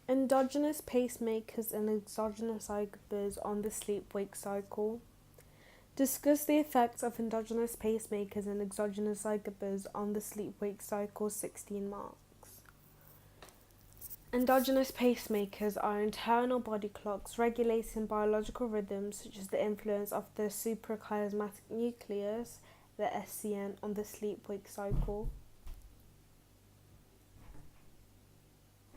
Endogenous pacemakers and exogenous cycles on the sleep-wake cycle. Discuss the effects of endogenous pacemakers and exogenous cycles on the sleep-wake cycle. 16 marks. Endogenous pacemakers are internal body clocks regulating biological rhythms such as the influence of the suprachiasmatic nucleus, the SCN, on the sleep-wake cycle.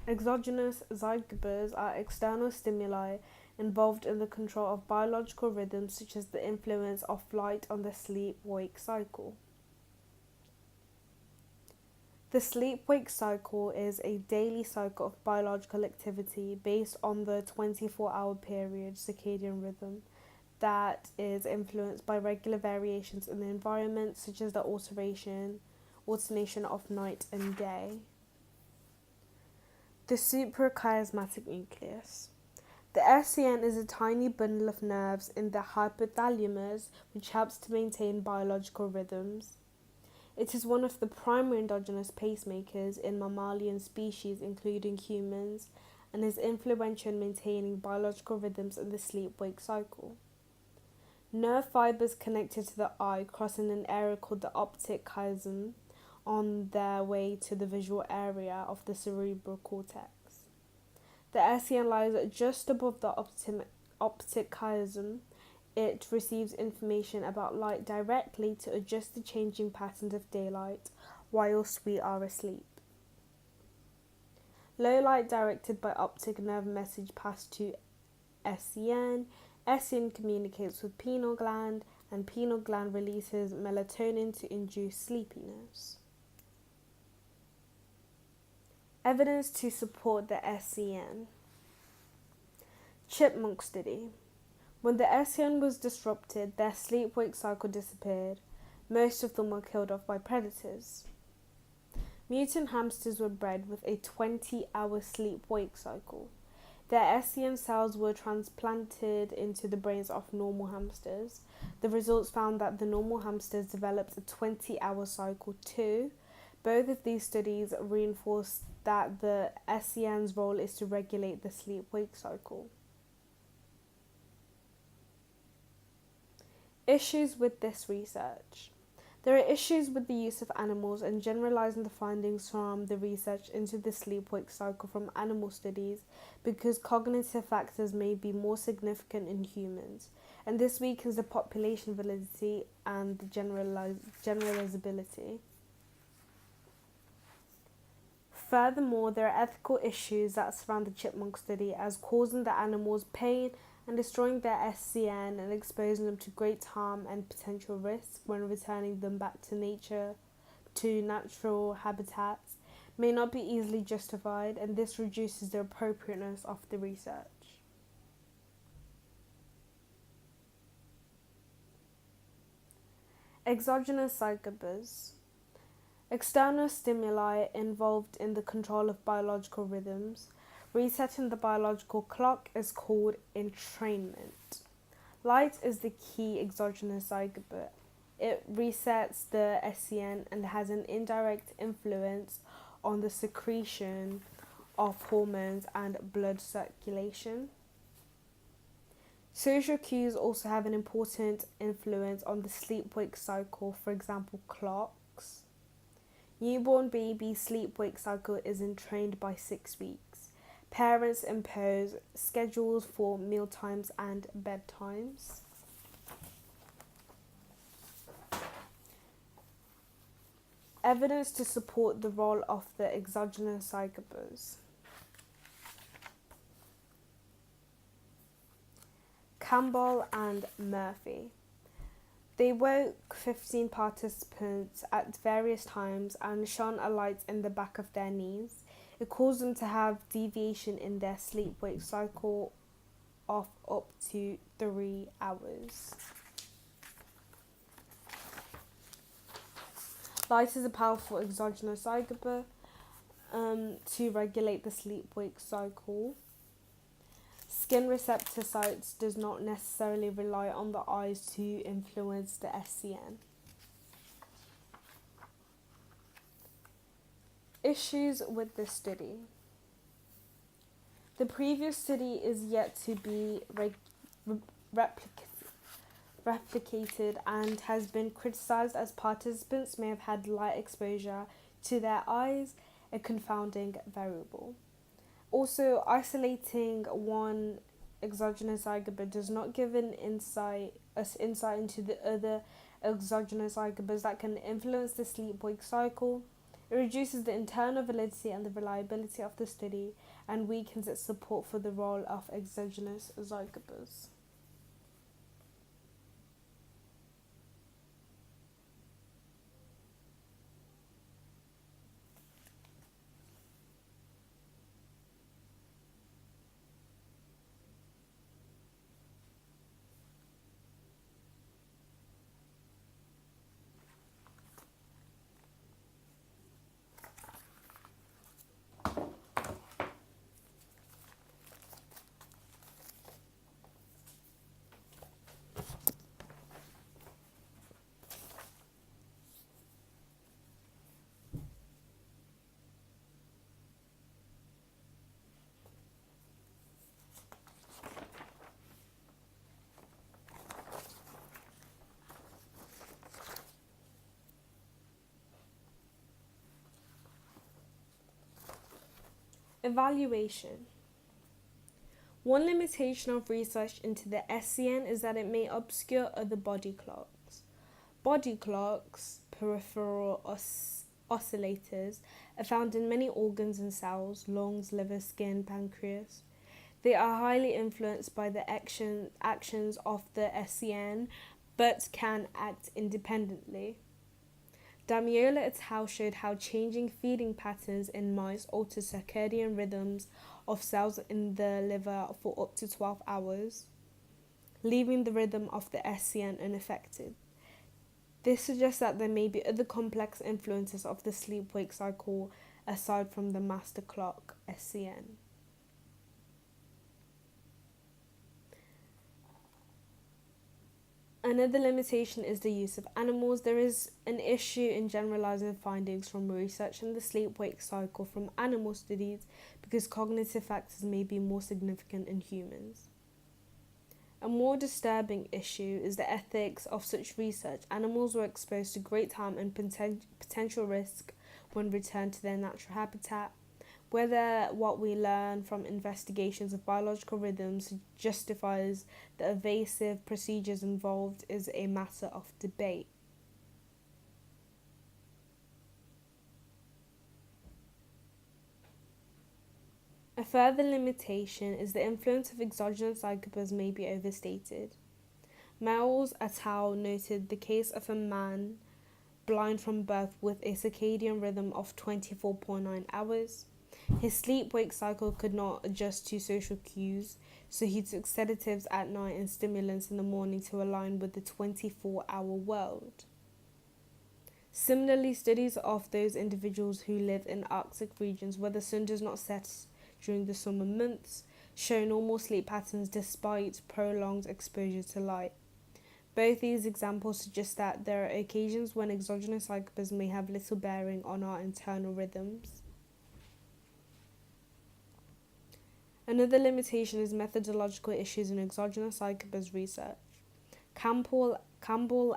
Exogenous zygobers are external stimuli involved in the control of biological rhythms such as the influence of light on the sleep-wake cycle. The sleep-wake cycle is a daily cycle of biological activity based on the 24-hour period circadian rhythm that is influenced by regular variations in the environment such as the alternation of night and day. The suprachiasmatic nucleus. The SCN is a tiny bundle of nerves in the hypothalamus which helps to maintain biological rhythms. It is one of the primary endogenous pacemakers in mammalian species including humans and is influential in maintaining biological rhythms in the sleep-wake cycle. Nerve fibers connected to the eye crossing an area called the optic chiasm on their way to the visual area of the cerebral cortex. The SCN lies just above the optic chiasm. It receives information about light directly to adjust the changing patterns of daylight whilst we are asleep. Low light directed by optic nerve message passed to SCN. SCN communicates with pineal gland and pineal gland releases melatonin to induce sleepiness. Evidence to support the SCN. Chipmunk study. When the SCN was disrupted, their sleep-wake cycle disappeared. Most of them were killed off by predators. Mutant hamsters were bred with a 20-hour sleep-wake cycle. Their SCN cells were transplanted into the brains of normal hamsters. The results found that the normal hamsters developed a 20-hour cycle too. Both of these studies reinforced that the SCN's role is to regulate the sleep-wake cycle. Issues with this research. There are issues with the use of animals and generalizing the findings from the research into the sleep-wake cycle from animal studies because cognitive factors may be more significant in humans, and this weakens the population validity and the generalizability. Furthermore, there are ethical issues that surround the chipmunk study as causing the animals pain and destroying their SCN and exposing them to great harm and potential risk when returning them back to nature, to natural habitats, may not be easily justified, and this reduces the appropriateness of the research. Exogenous psychobers. External stimuli involved in the control of biological rhythms. Resetting the biological clock is called entrainment. Light is the key exogenous psychober. It resets the SCN and has an indirect influence on the secretion of hormones and blood circulation. Social cues also have an important influence on the sleep-wake cycle, for example, clocks. Newborn baby sleep-wake cycle is entrained by 6 weeks. Parents impose schedules for mealtimes and bedtimes. Evidence to support the role of the exogenous psychobers. Campbell and Murphy. They woke 15 participants at various times and shone a light in the back of their knees. It caused them to have deviation in their sleep-wake cycle of up to 3 hours. Light is a powerful exogenous psychober to regulate the sleep-wake cycle. Skin receptor sites does not necessarily rely on the eyes to influence the SCN. Issues with this study. The previous study is yet to be re- replic- replicated and has been criticized as participants may have had light exposure to their eyes, a confounding variable. Also, isolating one exogenous algebra does not give us insight into the other exogenous algebras that can influence the sleep-wake cycle. It reduces the internal validity and the reliability of the study and weakens its support for the role of exogenous algebras. Evaluation. One limitation of research into the SCN is that it may obscure other body clocks. Body clocks, peripheral oscillators, are found in many organs and cells, lungs, liver, skin, pancreas. They are highly influenced by the actions of the SCN, but can act independently. Damiola et al. Showed how changing feeding patterns in mice alter circadian rhythms of cells in the liver for up to 12 hours, leaving the rhythm of the SCN unaffected. This suggests that there may be other complex influences of the sleep-wake cycle aside from the master clock SCN. Another limitation is the use of animals. There is an issue in generalizing findings from research in the sleep-wake cycle from animal studies because cognitive factors may be more significant in humans. A more disturbing issue is the ethics of such research. Animals were exposed to great harm and potential risk when returned to their natural habitat. Whether what we learn from investigations of biological rhythms justifies the evasive procedures involved is a matter of debate. A further limitation is the influence of exogenous algebras may be overstated. Merrill et al. Noted the case of a man blind from birth with a circadian rhythm of 24.9 hours. His sleep-wake cycle could not adjust to social cues, so he took sedatives at night and stimulants in the morning to align with the 24-hour world. Similarly, studies of those individuals who live in Arctic regions where the sun does not set during the summer months show normal sleep patterns despite prolonged exposure to light. Both these examples suggest that there are occasions when exogenous algebras may have little bearing on our internal rhythms. Another limitation is methodological issues in exogenous algebras research. Campbell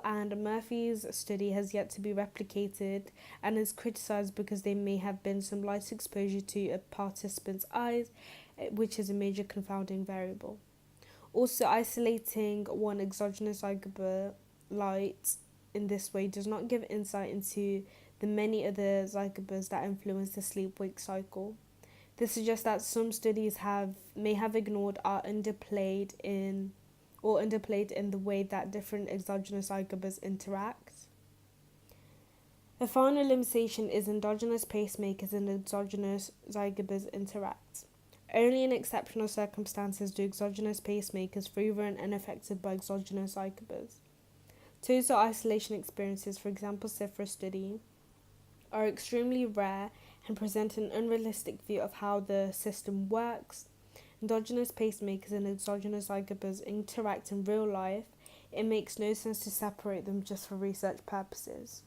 and Murphy's study has yet to be replicated and is criticized because there may have been some light exposure to a participant's eyes, which is a major confounding variable. Also, isolating one exogenous algebra light in this way does not give insight into the many other algebras that influence the sleep-wake cycle. This suggests that some studies may have ignored or underplayed in the way that different exogenous algebras interact. A final limitation is endogenous pacemakers and exogenous algebras interact. Only in exceptional circumstances do exogenous pacemakers free run unaffected by exogenous algebras. Total isolation experiences, for example, CIFRA study, are extremely rare and present an unrealistic view of how the system works. Endogenous pacemakers and exogenous algebras interact in real life. It makes no sense to separate them just for research purposes.